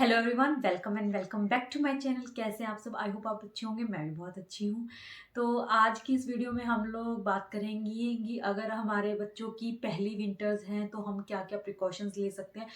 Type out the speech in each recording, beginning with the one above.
Hello everyone, welcome and welcome back to my channel. कैसे हैं आप सब? आई होप आप अच्छे होंगे। मैं भी बहुत अच्छी हूँ। तो आज की इस वीडियो में हम लोग बात करेंगे कि अगर हमारे बच्चों की पहली विंटर्स हैं तो हम क्या क्या प्रिकॉशंस ले सकते हैं,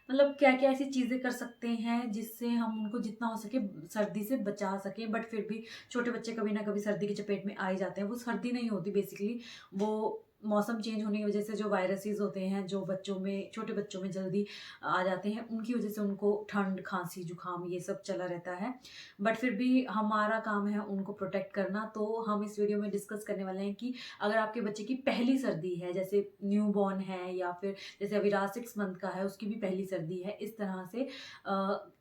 मतलब क्या क्या ऐसी चीज़ें कर सकते हैं जिससे हम उनको जितना हो सके सर्दी से बचा सकें। बट फिर भी छोटे बच्चे कभी ना कभी सर्दी की चपेट में आ ही जाते हैं। वो सर्दी नहीं होती बेसिकली, वो मौसम चेंज होने की वजह से जो वायरसेस होते हैं जो बच्चों में, छोटे बच्चों में जल्दी आ जाते हैं, उनकी वजह से उनको ठंड, खांसी, जुकाम ये सब चला रहता है। बट फिर भी हमारा काम है उनको प्रोटेक्ट करना। तो हम इस वीडियो में डिस्कस करने वाले हैं कि अगर आपके बच्चे की पहली सर्दी है, जैसे न्यू बॉर्न है या फिर जैसे अविराज 6 मंथ का है, उसकी भी पहली सर्दी है, इस तरह से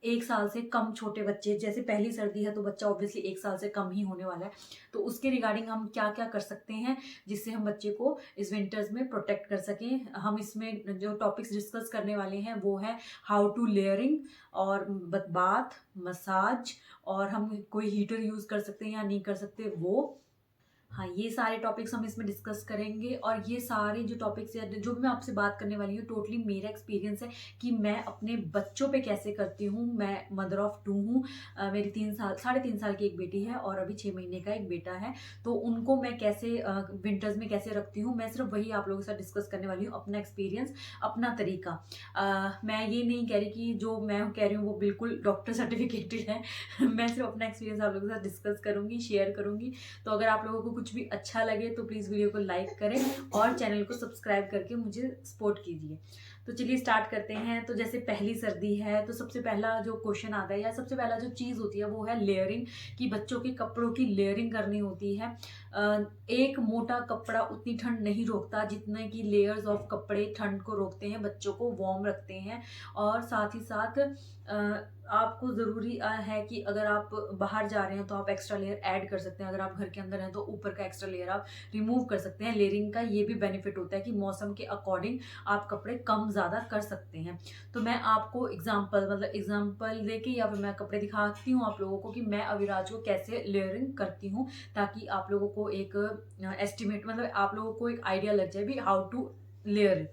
1 साल से कम छोटे बच्चे, जैसे पहली सर्दी है तो बच्चा ऑब्वियसली 1 साल से कम ही होने वाला है, तो उसके रिगार्डिंग हम क्या क्या कर सकते हैं जिससे हम बच्चे को इस विंटर्स में प्रोटेक्ट कर सकें। हम इसमें जो टॉपिक्स डिस्कस करने वाले हैं वो है हाउ टू लेयरिंग और बाथ मसाज, और हम कोई हीटर यूज कर सकते हैं या नहीं कर सकते वो। हाँ, ये सारे टॉपिक्स हम इसमें डिस्कस करेंगे। और ये सारे जो टॉपिक्स है, जो भी मैं आपसे बात करने वाली हूँ, टोटली मेरा एक्सपीरियंस है कि मैं अपने बच्चों पे कैसे करती हूँ। मैं मदर ऑफ 2 हूँ। मेरी 3 साल, 3.5 साल की एक बेटी है और अभी 6 महीने का एक बेटा है। तो उनको मैं कैसे विंटर्स में कैसे रखती हूँ, मैं सिर्फ वही आप लोगों के साथ डिस्कस करने वाली हूँ, अपना एक्सपीरियंस, अपना तरीका। मैं ये नहीं कह रही कि जो मैं कह रही हूँ वो बिल्कुल डॉक्टर सर्टिफिकेटेड है। मैं सिर्फ अपना एक्सपीरियंस आप लोगों के साथ डिस्कस करूँगी, शेयर करूँगी। तो अगर आप लोगों को कुछ भी अच्छा लगे तो प्लीज़ वीडियो को लाइक करें और चैनल को सब्सक्राइब करके मुझे सपोर्ट कीजिए। तो चलिए स्टार्ट करते हैं। तो जैसे पहली सर्दी है तो सबसे पहला जो क्वेश्चन आता है या सबसे पहला जो चीज़ होती है वो है लेयरिंग, कि बच्चों के कपड़ों की लेयरिंग करनी होती है। एक मोटा कपड़ा उतनी ठंड नहीं रोकता जितने की लेयर्स ऑफ कपड़े ठंड को रोकते हैं, बच्चों को वार्म रखते हैं। और साथ ही साथ आपको ज़रूरी है कि अगर आप बाहर जा रहे हैं तो आप एक्स्ट्रा लेयर ऐड कर सकते हैं। अगर आप घर के अंदर हैं तो ऊपर का एक्स्ट्रा लेयर आप रिमूव कर सकते हैं। लेयरिंग का ये भी बेनिफिट होता है कि मौसम के अकॉर्डिंग आप कपड़े कम ज़्यादा कर सकते हैं। तो मैं आपको एग्जाम्पल देके या फिर मैं कपड़े दिखाती हूँ आप लोगों को कि मैं अविराज को कैसे लेयरिंग करती हूँ, ताकि आप लोगों को एक एस्टिमेट, मतलब आप लोगों को एक आइडिया लग जाए भी हाउ टू लेयर।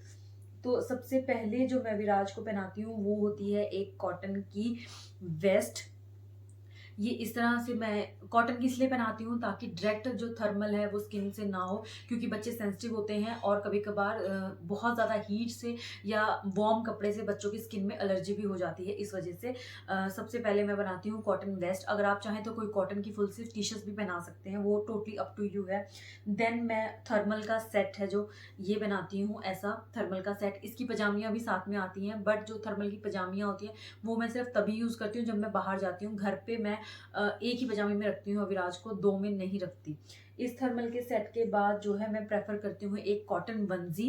तो सबसे पहले जो मैं विराज को पहनाती हूँ वो होती है एक कॉटन की वेस्ट। ये इस तरह से मैं कॉटन की इसलिए पहनाती हूँ ताकि डायरेक्ट जो थर्मल है वो स्किन से ना हो, क्योंकि बच्चे सेंसिटिव होते हैं और कभी कभार बहुत ज़्यादा हीट से या वार्म कपड़े से बच्चों की स्किन में एलर्जी भी हो जाती है। इस वजह से सबसे पहले मैं बनाती हूँ कॉटन वेस्ट। अगर आप चाहें तो कोई कॉटन की फुल स्लीव टी शर्ट भी पहना सकते हैं, वो टोटली अप टू यू है। देन मैं थर्मल का सेट है जो ये बनाती हूँ, ऐसा थर्मल का सेट। इसकी पजामियाँ भी साथ में आती हैं, बट जो थर्मल की पजामियाँ होती हैं वो मैं सिर्फ तभी यूज़ करती हूँ जब मैं बाहर जाती हूँ। घर पे मैं एक ही पजामे में रखती हूँ अविराज को, 2 में नहीं रखती। इस थर्मल के सेट के बाद जो है मैं प्रेफर करती हूँ एक कॉटन वंजी।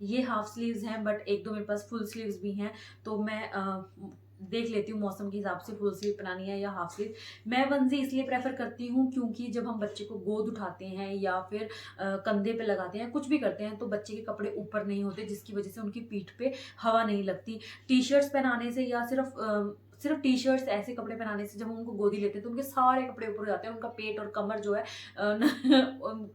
ये हाफ स्लीव्स हैं बट एक दो मेरे पास फुल स्लीव्स भी हैं, तो मैं देख लेती हूँ मौसम के हिसाब से फुल स्लीव बनानी है या हाफ स्लीव। मैं वंजी इसलिए प्रेफर करती हूँ क्योंकि जब हम बच्चे को गोद उठाते हैं या फिर कंधे पे लगाते हैं, कुछ भी करते हैं, तो बच्चे के कपड़े ऊपर नहीं होते, जिसकी वजह से उनकी पीठ पे हवा नहीं लगती। टी शर्ट्स पहनाने से या सिर्फ टी शर्ट्स, ऐसे कपड़े पहनाने से जब हम उनको गोदी लेते हैं तो उनके सारे कपड़े ऊपर हो जाते हैं, उनका पेट और कमर जो है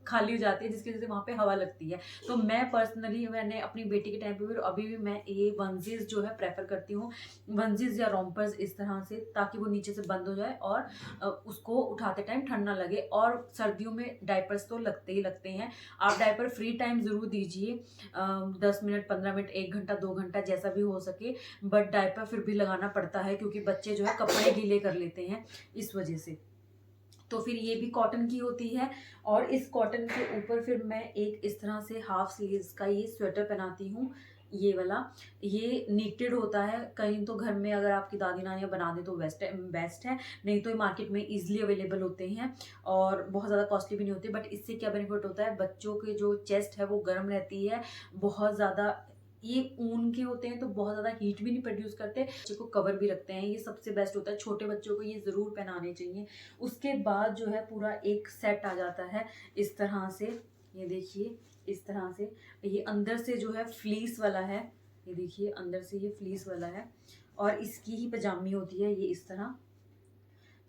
खाली हो जाती है, जिसकी वजह से वहाँ पे हवा लगती है। तो मैं पर्सनली, मैंने अपनी बेटी के टाइम पे भी और अभी भी मैं ये वंजीज जो है प्रेफर करती हूँ, वंजीज या रोम्पर्स इस तरह से, ताकि वो नीचे से बंद हो जाए और उसको उठाते टाइम ठंड ना लगे। और सर्दियों में डायपर्स तो लगते ही लगते हैं। आप डायपर फ्री टाइम जरूर दीजिए, 10 मिनट, 15 मिनट, 1 घंटा, 2 घंटा, जैसा भी हो सके, बट डायपर फिर भी लगाना पड़ता है क्योंकि बच्चे जो है कपड़े गीले कर लेते हैं इस वजह से। तो फिर ये भी कॉटन की होती है। और इस कॉटन के ऊपर फिर मैं एक इस तरह से हाफ स्लीव्स का ये स्वेटर पहनाती हूँ, ये वाला। ये नीटेड होता है, कहीं तो घर में अगर आपकी दादी नानियाँ बना दे तो बेस्ट है, नहीं तो ये मार्केट में इजीली अवेलेबल होते हैं और बहुत ज़्यादा कॉस्टली भी नहीं होते। बट इससे क्या बेनिफिट होता है, बच्चों के जो चेस्ट है वो गर्म रहती है बहुत ज़्यादा। ये ऊन के होते हैं तो बहुत ज़्यादा हीट भी नहीं प्रोड्यूस करते, बच्चे को कवर भी रखते हैं, ये सबसे बेस्ट होता है। छोटे बच्चों को ये ज़रूर पहनाने चाहिए। उसके बाद जो है पूरा एक सेट आ जाता है इस तरह से, ये देखिए इस तरह से। ये अंदर से जो है फ्लीस वाला है, ये देखिए अंदर से ये फ्लीस वाला है, और इसकी ही पजामी होती है ये इस तरह।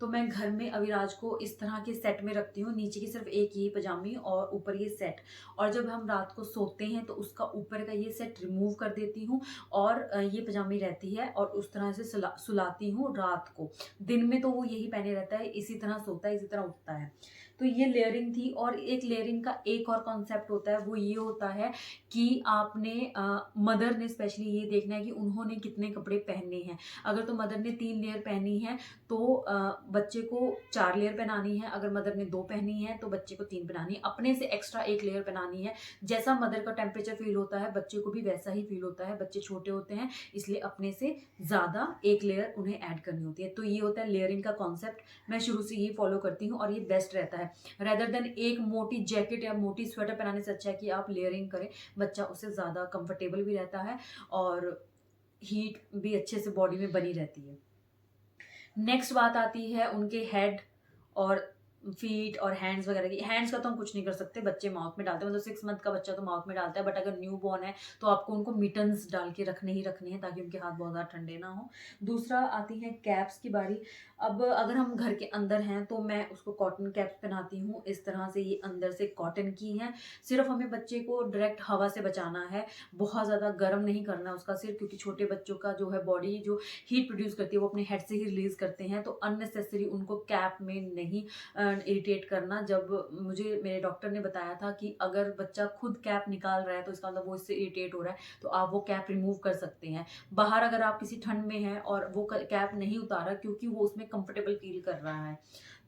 तो मैं घर में अविराज को इस तरह के सेट में रखती हूँ, नीचे की सिर्फ एक ये पजामी और ऊपर ये सेट। और जब हम रात को सोते हैं तो उसका ऊपर का ये सेट रिमूव कर देती हूँ और ये पजामी रहती है और उस तरह से सुलाती हूँ रात को। दिन में तो वो यही पहने रहता है, इसी तरह सोता है, इसी तरह उठता है। तो ये लेयरिंग थी। और एक लेयरिंग का एक और कॉन्सेप्ट होता है, वो ये होता है कि आपने मदर ने स्पेशली ये देखना है कि उन्होंने कितने कपड़े पहने हैं। अगर तो मदर ने 3 लेयर पहनी है तो बच्चे को 4 लेयर पहनानी है। अगर मदर ने 2 पहनी है तो बच्चे को 3 पहनानी है। अपने से एक्स्ट्रा 1 लेयर पहनानी है। जैसा मदर का टेम्परेचर फील होता है बच्चे को भी वैसा ही फील होता है। बच्चे छोटे होते हैं इसलिए अपने से ज़्यादा 1 लेयर उन्हें ऐड करनी होती है। तो ये होता है लेयरिंग का कॉन्सेप्ट। मैं शुरू से ये फॉलो करती हूँ और ये बेस्ट रहता है। रेदर देन एक मोटी जैकेट या मोटी स्वेटर पहनाने से अच्छा है कि आप लेयरिंग करें। बच्चा उससे ज़्यादा कंफर्टेबल भी रहता है और हीट भी अच्छे से बॉडी में बनी रहती है। नेक्स्ट बात आती है उनके हेड और फीट और हैंड्स वगैरह की। हैंड्स का तो हम कुछ नहीं कर सकते, बच्चे माउथ में डालते हैं, मतलब 6 मंथ का बच्चा तो माउथ में डालता है। बट अगर न्यू बॉर्न है तो आपको उनको मिटन्स डाल के रखने ही रखने हैं ताकि उनके हाथ बहुत ज़्यादा ठंडे ना हो। दूसरा आती है कैप्स की बारी। अब अगर हम घर के अंदर हैं तो मैं उसको कॉटन कैप्स पहनाती हूँ। इस तरह से ये अंदर से कॉटन की हैं। सिर्फ हमें बच्चे को डायरेक्ट हवा से बचाना है, बहुत ज़्यादा गर्म नहीं करना उसका सिर, क्योंकि छोटे बच्चों का जो है बॉडी जो हीट प्रोड्यूस करती है वो अपने हेड से ही रिलीज करते हैं। तो अननेसेसरी उनको कैप में नहीं इरिटेट करना। जब मुझे मेरे डॉक्टर ने बताया था कि अगर बच्चा खुद कैप निकाल रहा है तो इसका मतलब वो इससे इरिटेट हो रहा है, तो आप वो कैप रिमूव कर सकते हैं। बाहर अगर आप किसी ठंड में हैं और वो कैप नहीं उतारा क्योंकि वो उसमें कंफर्टेबल फील कर रहा है,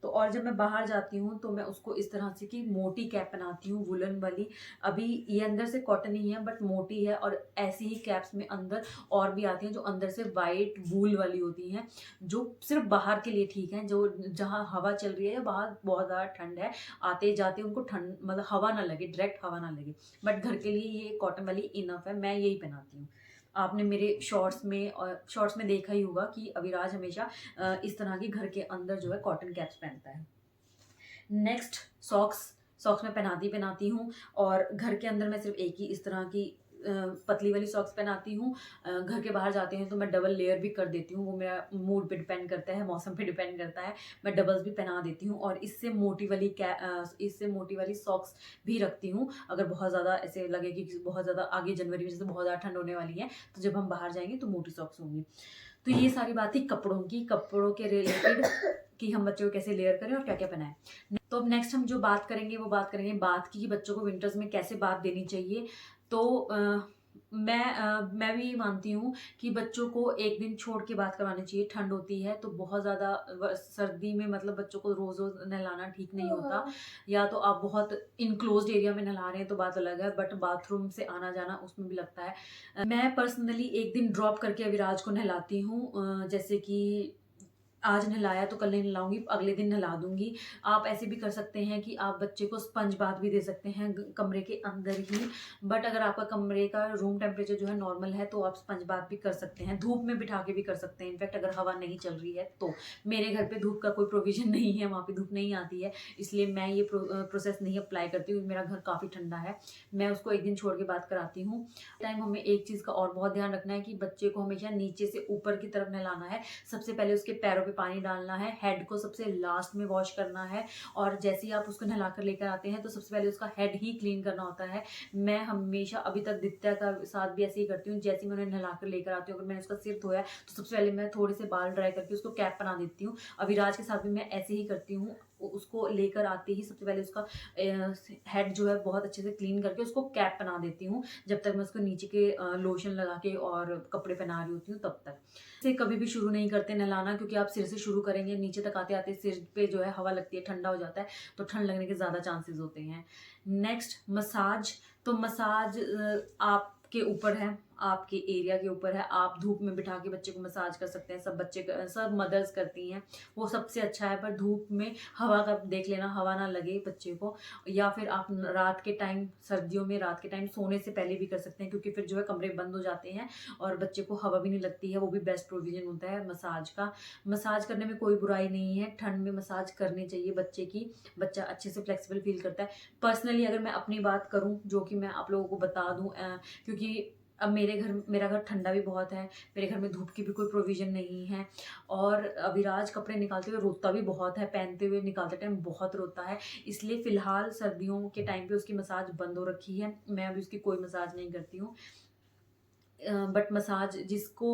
तो और जब मैं बाहर जाती हूँ तो मैं उसको इस तरह से की मोटी कैप पहनाती हूँ, वुलन वाली। अभी ये अंदर से कॉटन ही है बट मोटी है। और ऐसी ही कैप्स में अंदर और भी आती हैं जो अंदर से वाइट वूल वाली होती हैं, जो सिर्फ बाहर के लिए ठीक है, जो जहाँ हवा चल रही है या बाहर बहुत ज़्यादा ठंड है, आते जाते उनको ठंड मतलब हवा ना लगे, डायरेक्ट हवा ना लगे। बट घर के लिए ये कॉटन वाली इनफ है, मैं यही पहनाती हूँ। आपने मेरे शॉर्ट्स में देखा ही होगा कि अविराज हमेशा इस तरह की घर के अंदर जो है कॉटन कैप्स पहनता है। नेक्स्ट सॉक्स मैं पहनाती हूँ। और घर के अंदर मैं सिर्फ एक ही इस तरह की पतली वाली सॉक्स पहनाती हूँ। घर के बाहर जाते हैं तो मैं डबल लेयर भी कर देती हूँ, वो मेरा मूड पे डिपेंड करता है, मौसम पे डिपेंड करता है। मैं डबल्स भी पहना देती हूँ और इससे मोटी वाली सॉक्स भी रखती हूँ। अगर बहुत ज़्यादा ऐसे लगे कि बहुत ज़्यादा आगे जनवरी में जैसे बहुत ज़्यादा ठंड होने वाली है तो जब हम बाहर जाएंगे तो मोटी सॉक्स होंगी। तो ये सारी बात थी कपड़ों के रिलेटेड कि हम बच्चों को कैसे लेयर करें और क्या क्या पहनाएं। तो अब नेक्स्ट हम जो बात करेंगे वो बात करेंगे बात की कि बच्चों को विंटर्स में कैसे बात देनी चाहिए। तो मैं भी मानती हूँ कि बच्चों को एक दिन छोड़ के बात करवानी चाहिए। ठंड होती है तो बहुत ज़्यादा सर्दी में मतलब बच्चों को रोज़ रोज़ नहलाना ठीक नहीं होता। या तो आप बहुत इनक्लोज्ड एरिया में नहला रहे हैं तो बात अलग है, बट बाथरूम से आना जाना उसमें भी लगता है। मैं पर्सनली एक दिन ड्रॉप करके अविराज को नहलाती हूँ। जैसे कि आज नहलाया तो कल नहीं नहलाऊंगी, अगले दिन नहला दूंगी। आप ऐसे भी कर सकते हैं कि आप बच्चे को स्पंज बाथ भी दे सकते हैं कमरे के अंदर ही। बट अगर आपका कमरे का रूम टेम्परेचर जो है नॉर्मल है तो आप स्पंज बाथ भी कर सकते हैं, धूप में बिठा के भी कर सकते हैं। इनफैक्ट अगर हवा नहीं चल रही है तो मेरे घर पे धूप का कोई प्रोविजन नहीं है, वहाँ पे धूप नहीं आती है, इसलिए मैं ये प्रोसेस नहीं अप्लाई करती हूँ। मेरा घर काफ़ी ठंडा है, मैं उसको एक दिन छोड़ के बात कराती हूँ। टाइम हमें एक चीज़ का और बहुत ध्यान रखना है कि बच्चे को हमेशा नीचे से ऊपर की तरफ नहलाना है। सबसे पहले उसके पैरों पे पानी डालना है, हेड को सबसे लास्ट में वॉश करना है। और जैसे ही आप उसको नहला कर लेकर आते हैं तो सबसे पहले उसका हेड ही क्लीन करना होता है। मैं हमेशा अभी तक दित्या का साथ भी ऐसे ही करती हूँ। जैसे ही मैं उन्हें नहला कर लेकर आती हूँ, अगर मैंने उसका सिर धोया तो सबसे पहले मैं थोड़े से बाल ड्राई करके उसको कैप बना देती हूँ। अविराज के साथ भी मैं ऐसे ही करती हूँ। उसको लेकर आते ही सबसे पहले उसका हेड जो है बहुत अच्छे से क्लीन करके उसको कैप बना देती हूँ, जब तक मैं उसको नीचे के लोशन लगा के और कपड़े पहना रही होती हूँ तब तक। से कभी भी शुरू नहीं करते नहलाना, क्योंकि आप सिर से शुरू करेंगे नीचे तक आते आते सिर पे जो है हवा लगती है, ठंडा हो जाता है, तो ठंड लगने के ज़्यादा चांसेस होते हैं। Next massage. तो मसाज आपके ऊपर है, आपके एरिया के ऊपर है। आप धूप में बिठा के बच्चे को मसाज कर सकते हैं, सब मदर्स करती हैं, वो सबसे अच्छा है। पर धूप में हवा का देख लेना, हवा ना लगे बच्चे को। या फिर आप रात के टाइम, सर्दियों में रात के टाइम सोने से पहले भी कर सकते हैं, क्योंकि फिर जो है कमरे बंद हो जाते हैं और बच्चे को हवा भी नहीं लगती है। वो भी बेस्ट प्रोविजन होता है मसाज का। मसाज करने में कोई बुराई नहीं है, ठंड में मसाज करनी चाहिए बच्चे की, बच्चा अच्छे से फ्लेक्सिबल फील करता है। पर्सनली अगर मैं अपनी बात करूं, जो कि मैं आप लोगों को बता दूं, क्योंकि अब मेरा घर ठंडा भी बहुत है, मेरे घर में धूप की भी कोई प्रोविज़न नहीं है और अविराज कपड़े निकालते हुए रोता भी बहुत है, पहनते हुए निकालते टाइम बहुत रोता है। इसलिए फ़िलहाल सर्दियों के टाइम पे उसकी मसाज बंद हो रखी है, मैं अभी उसकी कोई मसाज नहीं करती हूँ। बट मसाज जिसको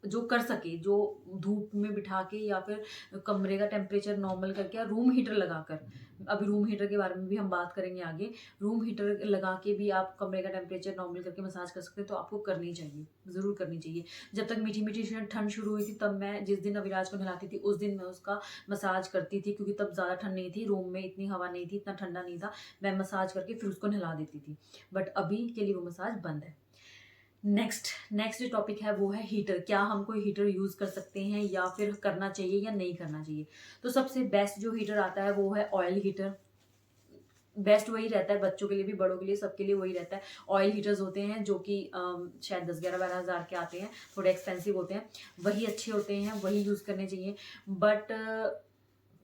जो कर सके, जो धूप में बिठा के या फिर कमरे का टेम्परेचर नॉर्मल करके या रूम हीटर लगाकर, अभी रूम हीटर के बारे में भी हम बात करेंगे आगे। रूम हीटर लगा के भी आप कमरे का टेम्परेचर नॉर्मल करके मसाज कर सकते हैं, तो आपको करनी चाहिए, ज़रूर करनी चाहिए। जब तक मीठी-मीठी ठंड शुरू हुई थी तब मैं जिस दिन अविराज को नहलाती थी उस दिन मैं उसका मसाज करती थी, क्योंकि तब ज़्यादा ठंड नहीं थी, रूम में इतनी हवा नहीं थी, इतना ठंडा नहीं था। मैं मसाज करके फिर उसको नहला देती थी। बट अभी के लिए वो मसाज बंद है। नेक्स्ट जो टॉपिक है वो है हीटर। क्या हम कोई हीटर यूज़ कर सकते हैं या फिर करना चाहिए या नहीं करना चाहिए? तो सबसे बेस्ट जो हीटर आता है वो है ऑयल हीटर। बेस्ट वही रहता है, बच्चों के लिए भी, बड़ों के लिए, सबके लिए वही रहता है। ऑयल हीटर्स होते हैं जो कि शायद 10-11-12 हज़ार के आते हैं, थोड़े एक्सपेंसिव होते हैं। वही अच्छे होते हैं, वही यूज़ करने चाहिए। बट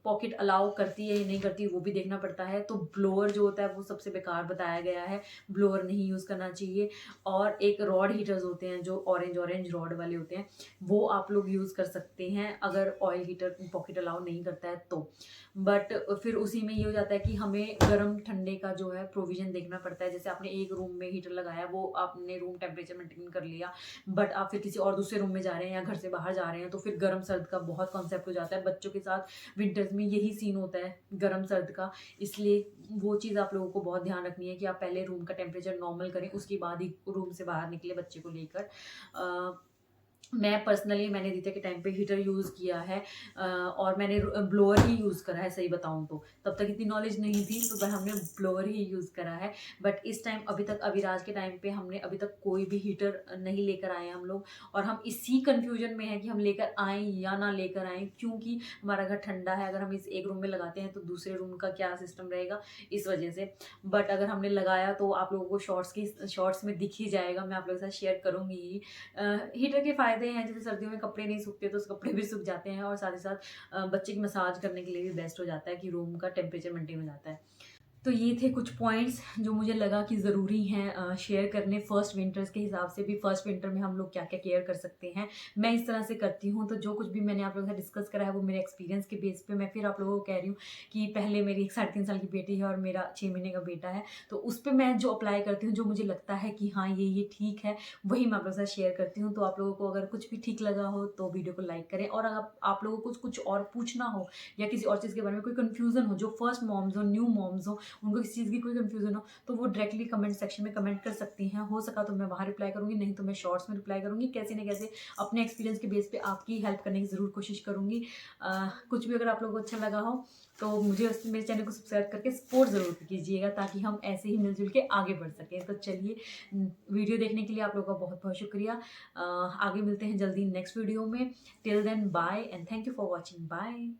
पॉकेट अलाउ करती है या नहीं करती वो भी देखना पड़ता है। तो ब्लोअर जो होता है वो सबसे बेकार बताया गया है, ब्लोअर नहीं यूज़ करना चाहिए। और एक रॉड हीटर्स होते हैं जो ऑरेंज रॉड वाले होते हैं, वो आप लोग यूज़ कर सकते हैं अगर ऑयल हीटर पॉकेट अलाउ नहीं करता है तो। बट फिर उसी में ये हो जाता है कि हमें गर्म ठंडे का जो है प्रोविज़न देखना पड़ता है। जैसे आपने एक रूम में हीटर लगाया, वो आपने रूम टेम्परेचर मेंटेन कर लिया, बट आप फिर किसी और दूसरे रूम में जा रहे हैं या घर से बाहर जा रहे हैं, तो फिर गर्म सर्द का बहुत कॉन्सेप्ट हो जाता है। बच्चों के साथ विंटर्स में यही सीन होता है गर्म सर्द का। इसलिए वो चीज़ आप लोगों को बहुत ध्यान रखनी है कि आप पहले रूम का टेम्परेचर नॉर्मल करें, उसके बाद ही रूम से बाहर निकले बच्चे को लेकर। मैं पर्सनली मैंने दीक्षा के टाइम पे हीटर यूज़ किया है और मैंने ब्लोअर ही यूज़ करा है, सही बताऊँ तो। तब तक इतनी नॉलेज नहीं थी तो पर हमने ब्लोअर ही यूज़ करा है। बट इस टाइम अभी तक अविराज के टाइम पे हमने अभी तक कोई भी हीटर नहीं लेकर आए हैं हम लोग, और हम इसी कन्फ्यूजन में हैं कि हम लेकर आएँ या ना लेकर आएँ, क्योंकि हमारा घर ठंडा है। अगर हम इस एक रूम में लगाते हैं तो दूसरे रूम का क्या सिस्टम रहेगा, इस वजह से। बट अगर हमने लगाया तो आप लोगों को शॉर्ट्स में दिख ही जाएगा, मैं आप लोगों के साथ शेयर करूँगी ही। हीटर के फ़ायदे हैं, जैसे सर्दियों में कपड़े नहीं सूखते तो कपड़े भी सूख जाते हैं, और साथ ही साथ बच्चे की मसाज करने के लिए भी बेस्ट हो जाता है कि रूम का टेम्परेचर मेंटेन हो जाता है। तो ये थे कुछ पॉइंट्स जो मुझे लगा कि ज़रूरी हैं शेयर करने। फर्स्ट विंटर्स के हिसाब से भी, फर्स्ट विंटर में हम लोग क्या-क्या केयर कर सकते हैं, मैं इस तरह से करती हूँ। तो जो कुछ भी मैंने आप लोगों के साथ डिस्कस करा है वो मेरे एक्सपीरियंस के बेस पे मैं फिर आप लोगों को कह रही हूँ कि पहले मेरी 3.5 साल की बेटी है और मेरा 6 महीने का बेटा है। तो उस पे मैं जो अप्लाई करती हूँ, जो मुझे लगता है कि हाँ, ये ठीक है, वही मैं आप लोगों के साथ शेयर करती हूँ। तो आप लोगों को अगर कुछ भी ठीक लगा हो तो वीडियो को लाइक करें, और अगर आप लोगों को कुछ और पूछना हो या किसी और चीज़ के बारे में कोई कन्फ्यूज़न हो, जो फर्स्ट मॉम्स हो, न्यू मॉम्स हो, उनको किसी चीज़ की कोई कन्फ्यूज़न हो, तो वो डायरेक्टली कमेंट सेक्शन में कमेंट कर सकती हैं। हो सका तो मैं वहाँ रिप्लाई करूँगी, नहीं तो मैं शॉर्ट्स में रिप्लाई करूँगी। कैसे न कैसे अपने एक्सपीरियंस के बेस पे आपकी हेल्प करने की ज़रूर कोशिश करूँगी। कुछ भी अगर आप लोगों को अच्छा लगा हो तो मुझे मेरे चैनल को सब्सक्राइब करके सपोर्ट ज़रूर कीजिएगा, ताकि हम ऐसे ही मिलजुल के आगे बढ़ सकें। तो चलिए, वीडियो देखने के लिए आप लोगों का बहुत-बहुत शुक्रिया। आगे मिलते हैं जल्दी नेक्स्ट वीडियो में। Till then bye and thank you for watching. Bye.